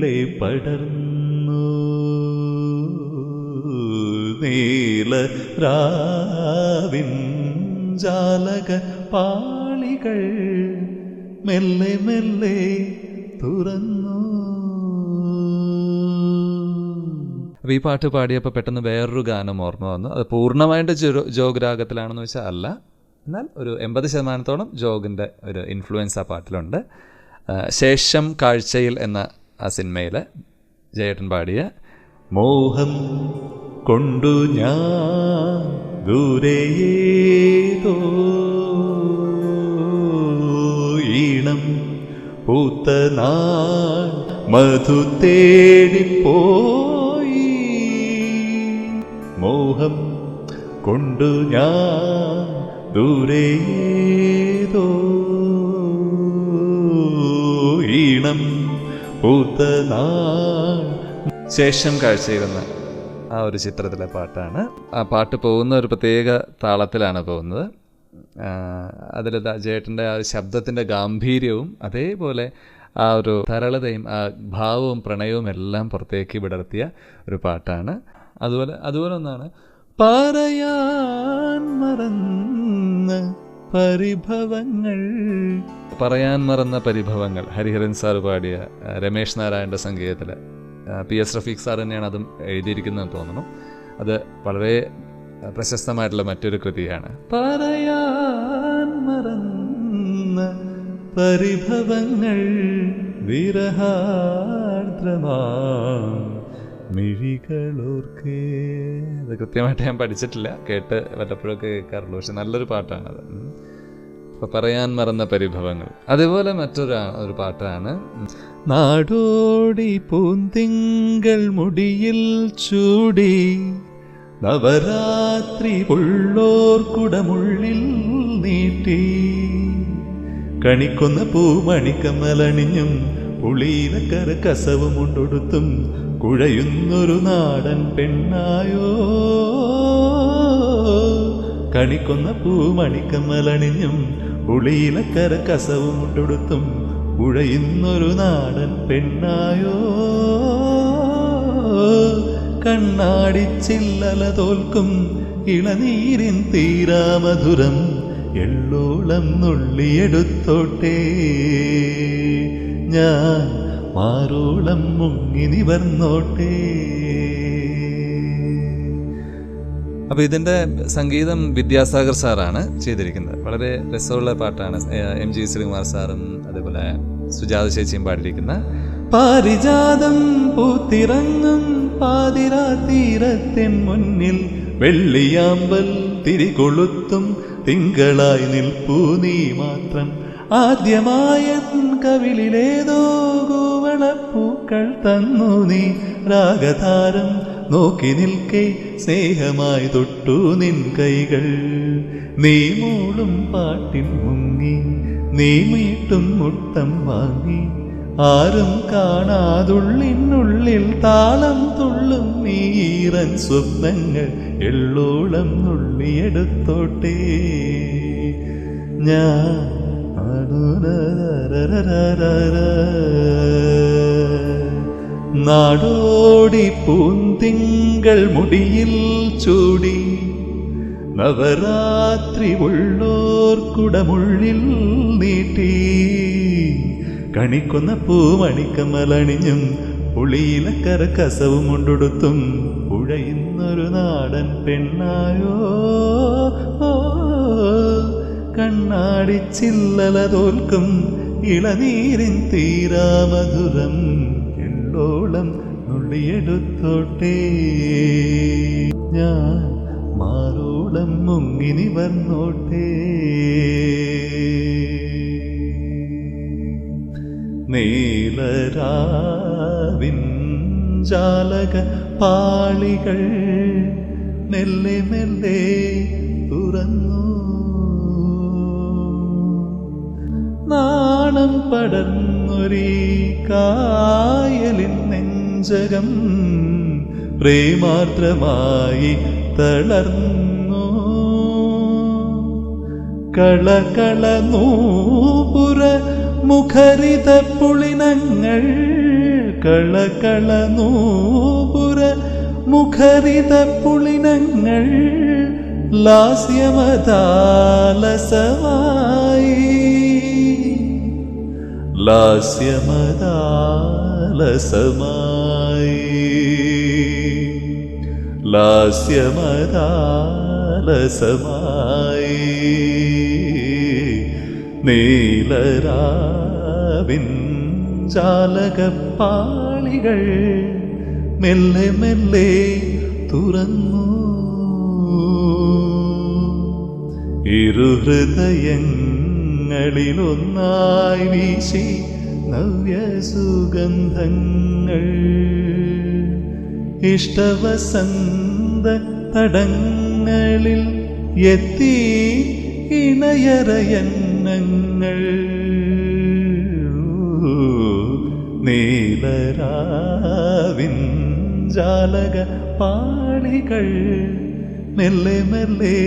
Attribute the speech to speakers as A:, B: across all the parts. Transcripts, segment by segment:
A: മേലെ പടർന്നു നീല രാവിൻ ജാലക പാളികൾ മെല്ലെ മെല്ലെ തുറന്നു.
B: അപ്പോൾ ഈ പാട്ട് പാടിയപ്പോൾ പെട്ടെന്ന് വേറൊരു ഗാനം ഓർമ്മ വന്നു. അത് പൂർണ്ണമായിട്ട് ജോഗ് രാഗത്തിലാണെന്ന് വെച്ചാൽ അല്ല, എന്നാൽ ഒരു 80% ജോഗിൻ്റെ ഒരു ഇൻഫ്ലുവൻസ് ആ പാട്ടിലുണ്ട്. ശേഷം കാഴ്ചയിൽ എന്ന ആ സിനിമയിൽ ജയേട്ടൻ പാടിയ
A: മോഹം കൊണ്ടു ഞാൻ ദൂരേതോ ഈണം പൂത്ത നാൾ മധു തേടിപ്പോയി. മോഹം കൊണ്ടു ഞാൻ ദൂരേതോ ഈണം പൂത്ത നാൾ.
B: ശേഷം കാഴ്ചയിരുന്ന ആ ഒരു ചിത്രത്തിലെ പാട്ടാണ്. ആ പാട്ട് പോകുന്ന ഒരു പ്രത്യേക താളത്തിലാണ് പോകുന്നത്. അതിൽ ജയേട്ടൻ്റെ ആ ശബ്ദത്തിൻ്റെ ഗാംഭീര്യവും അതേപോലെ ആ ഒരു സരളതയും ആ ഭാവവും പ്രണയവും എല്ലാം പുറത്തേക്ക് വിടർത്തിയ ഒരു പാട്ടാണ്. അതുപോലെ ഒന്നാണ് പറയാൻ മറന്ന പരിഭവങ്ങൾ ഹരിഹരൻ സാർ പാടിയ, രമേശ് നാരായണൻ്റെ സംഗീതത്തിൽ PS റഫീഖ് സാർ തന്നെയാണ് അതും എഴുതിയിരിക്കുന്നതെന്ന് തോന്നുന്നു. അത് വളരെ പ്രശസ്തമായിട്ടുള്ള മറ്റൊരു കൃതിയാണ്.
A: പറയാൻ മറന്ന പരിഭവങ്ങൾ വിരഹാർദ്രമാ മിഴികളോർക്കേ.
B: അത് കൃത്യമായിട്ട് ഞാൻ പഠിച്ചിട്ടില്ല, കേട്ട് വല്ലപ്പോഴൊക്കെ കേൾക്കാറുള്ളൂ. പക്ഷെ നല്ലൊരു പാട്ടാണത്. അപ്പോൾ പറയാൻ മറന്ന പരിഭവങ്ങൾ. അതുപോലെ ഒരു പാട്ടാണ്
A: നാടോടി പൂന്തിങ്കൾ മുടിയിൽ ചൂടി നവരാത്രി ഉള്ളോർ കുടമുള്ളിൽ നീട്ടി കണിക്കൊന്ന പൂമണിക്കമ്മലണിഞ്ഞും പുളിയിലക്കര കസവും ഉണ്ടൊടുത്തും കുഴയുന്നൊരു നാടൻ പെണ്ണായോ. കണിക്കൊന്ന പൂമണിക്കമ്മലണിഞ്ഞും പുളിയിലക്കര കസവും ഉണ്ടൊടുത്തും കുഴയുന്നൊരു നാടൻ പെണ്ണായോ. കണ്ണാടിച്ചില്ലല തോൽക്കും ഇളനീരിൻ തീരാമധുരം എള്ളോളം നുള്ളിയെടുത്തോട്ടെ ഞാൻ മാറോളം മുങ്ങി നിവർന്നോട്ടെ.
B: അപ്പോൾ ഇതിൻ്റെ സംഗീതം വിദ്യാസാഗർ സാറാണ് ചെയ്തിരിക്കുന്നത്. വളരെ രസമുള്ള പാട്ടാണ്. MG ശ്രീകുമാർ സാറും അതേപോലെ സുജാത ചേച്ചിയും പാടിയിരിക്കുന്ന
A: പാരിജാതം പൂത്തിറങ്ങും പാതിരാ തീരത്തിൻ മുന്നിൽ വെള്ളിയാമ്പൽ തിരികൊളുത്തും തിങ്കളായി നിൽപ്പൂ നീ മാത്രം. ആദ്യമായ കവിളിലേതോ കൂവളപ്പൂക്കൾ തന്നു നീ രാഗതാരം നോക്കി നിൽക്കേ സ്നേഹമായി തൊട്ടു നിൻ കൈകൾ. നീ മൂളും പാട്ടിൽ മുങ്ങി നീ മീട്ടും മുട്ടം വാങ്ങി ആരും കാണാതുള്ളിനുള്ളിൽ താളം തുള്ളും നീറൻ സ്വപ്നങ്ങൾ എള്ളോളം നുള്ളിയെടുത്തോട്ടെ ഞാൻ. നാടോടി പൂന്തിങ്കൾ മുടിയിൽ ചൂടി നവരാത്രി ഉള്ളോർ കുടമുള്ളിൽ നീട്ടി കണിക്കൊന്ന പൂമണിക്കമ്മലണിഞ്ഞും പുളിയിലക്കര കസവും ഉണ്ടൊടുത്തും പുഴയുന്നൊരു നാടൻ പെണ്ണായോ. കണ്ണാടിച്ചില്ലല തോൽക്കും ഇളനീരിൻ തീരാമധുരം എള്ളോളം നുള്ളിയെടുത്തോട്ടെ ഞാൻ മാറോളം മുങ്ങി നിവർന്നോട്ടെ. നീലരാവിൻ ജാലക പാളികൾ മെല്ലെ മെല്ലെ തുറന്നു. നാണം പടർന്നൊരീ കായലിൻ നെഞ്ചകം പ്രേമാർദ്രമായി തളർന്നു. കളകള നൂപുര മുഖരിത പുളിനങ്ങൾ കളകള നൂപുര മുഖരിത പുളിനങ്ങൾ ലാസ്യമദാലസമായി ലാസ്യമദാലസമായി ലാസ്യമദാലസമായി നീലരാവിൻ ജാലകപ്പാളികൾ മെല്ലെ മെല്ലെ തുറന്നു ഇരുഹൃദയങ്ങളിലൊന്നായി വീശി നവ്യസുഗന്ധങ്ങൾ ഇഷ്ടവസന്ത തടങ്ങളിൽ എത്തി ഇണയരയന്നങ്ങൾ നീലരാവിൻ ജാലക പാളികൾ മെല്ലെ മെല്ലെ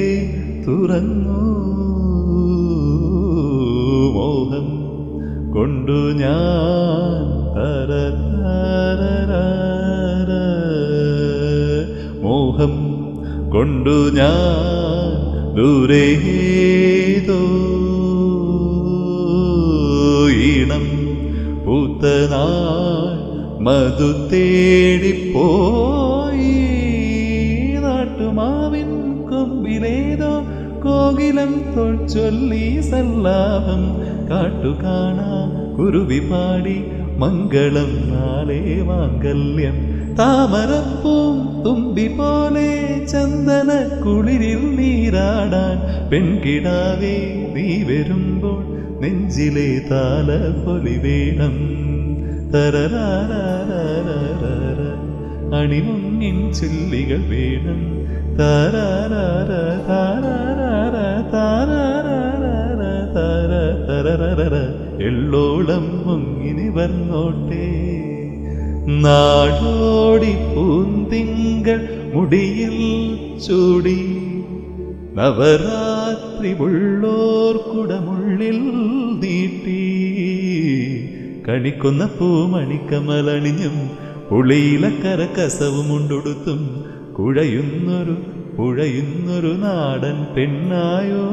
A: തുറന്നു മോഹം കൊണ്ടു ഞാൻ മോഹം കൊണ്ടു ഞാൻ ദൂരേതോ ഈണം പൂത്തനാൾ മധു തേടിപ്പോയി നാട്ടുമാവിൻ കൊമ്പിലേതോ കോകിലം തോൾ ചൊല്ലി സല്ലാപം കാട്ടുകാണാ കുരുവി പാടി മംഗളം നാളെ മാംഗല്യം താമരപ്പൂം തുമ്പി പോലെ ചന്ദന കുളിരിൽ നീരാടാൻ പെൺകിടാവേ നീ വരുമ്പോൾ നെഞ്ചിലെ താല പൊലി വേണം തരരാരാരാരാര അണിമുങ്ങിൻ ചുല്ലികൾ വേണം താരാരാര താരാരാര താരാരാര താര തരരര എള്ളോളം മുങ്ങിനി വന്നോട്ടെ നാടോടി പൂന്തിങ്കൾ മുടിയിൽ ചൂടി നവരാത്രി ഉള്ളോർ കുടമുള്ളിൽ നീട്ടി കണിക്കൊന്ന പൂമണിക്കമലണിഞ്ഞും പുളിയിലക്കര കസവും ഉണ്ടൊടുത്തും കുഴയുന്നൊരു നാടൻ പെണ്ണായോ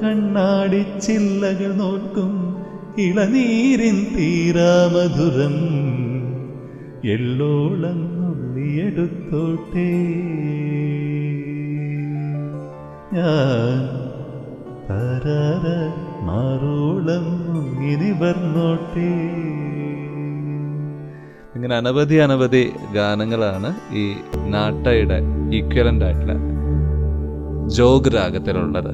A: കണ്ണാടി ചില്ലകൾ നോക്കും ഇളനീരിൻ തീരാമധുരം എള്ളോളം നുള്ളിയെടുത്തോട്ടെ ഞാൻ തരാര മാറോളം ഇനി വർന്നോട്ടെ.
B: ഇങ്ങനെ അനവധി ഗാനങ്ങളാണ് ഈ നാട്ടയുടെ ഈക്വലൻ്റ് ആയിട്ടുള്ള ജോഗ് രാഗത്തിലുള്ളത്.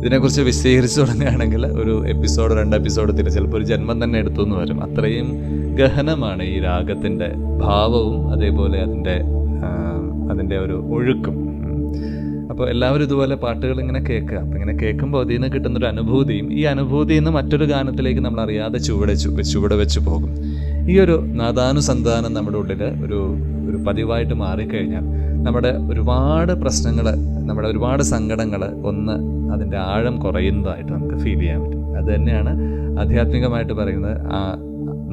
B: ഇതിനെക്കുറിച്ച് വിശദീകരിച്ചു തുടങ്ങുകയാണെങ്കിൽ ഒരു എപ്പിസോഡ് 2 എപ്പിസോഡ് ചിലപ്പോൾ ഒരു ജന്മം തന്നെ എടുത്തു എന്ന് വരും. അത്രയും ഗഹനമാണ് ഈ രാഗത്തിൻ്റെ ഭാവവും അതേപോലെ അതിൻ്റെ ഒരു ഒഴുക്കും. അപ്പോൾ എല്ലാവരും ഇതുപോലെ പാട്ടുകൾ ഇങ്ങനെ കേൾക്കുക. അപ്പോൾ ഇങ്ങനെ കേൾക്കുമ്പോൾ അതിൽ നിന്ന് കിട്ടുന്നൊരു അനുഭൂതിയും ഈ അനുഭൂതിയിൽ നിന്ന് മറ്റൊരു ഗാനത്തിലേക്ക് നമ്മൾ അറിയാതെ ചുവടെ വെച്ച് പോകും. ഈ ഒരു നാദാനുസന്ധാനം നമ്മുടെ ഉള്ളിൽ ഒരു പതിവായിട്ട് മാറിക്കഴിഞ്ഞാൽ നമ്മുടെ ഒരുപാട് പ്രശ്നങ്ങൾ, നമ്മുടെ ഒരുപാട് സങ്കടങ്ങൾ അതിൻ്റെ ആഴം കുറയുന്നതായിട്ട് നമുക്ക് ഫീൽ ചെയ്യാൻ പറ്റും. അത് തന്നെയാണ് ആധ്യാത്മികമായിട്ട് പറയുന്നത്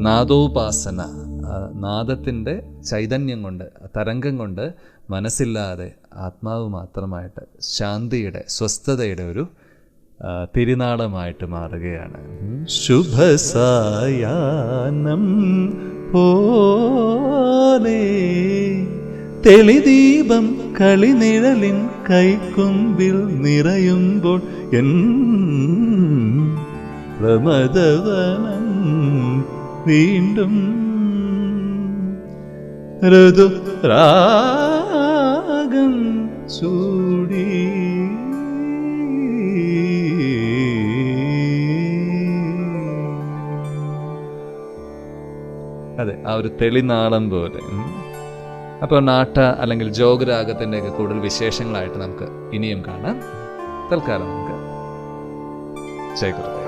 B: നാദോപാസന. നാദത്തിൻ്റെ ചൈതന്യം കൊണ്ട്, തരംഗം കൊണ്ട് മനസ്സില്ലാതെ ആത്മാവ് മാത്രമായിട്ട് ശാന്തിയുടെ, സ്വസ്ഥതയുടെ ഒരു തിരുനാളമായിട്ട് മാറുകയാണ്.
A: ശുഭസായാനം പോലെ തെളിദീപം കളിനിഴലിൻ കൈക്കുമ്പിൽ നിറയുമ്പോൾ എൻ പ്രമദവനം വീണ്ടും ഋതുരാഗം ചൂടി.
B: അതെ, ആ ഒരു തെളിനാളം പോലെ. അപ്പോൾ നാട്ട അല്ലെങ്കിൽ ജോഗ് രാഗത്തിൻ്റെയൊക്കെ കൂടുതൽ വിശേഷങ്ങളായിട്ട് നമുക്ക് ഇനിയും കാണാം. തൽക്കാലം നമുക്ക് ജയ് ഗുരുദേവ.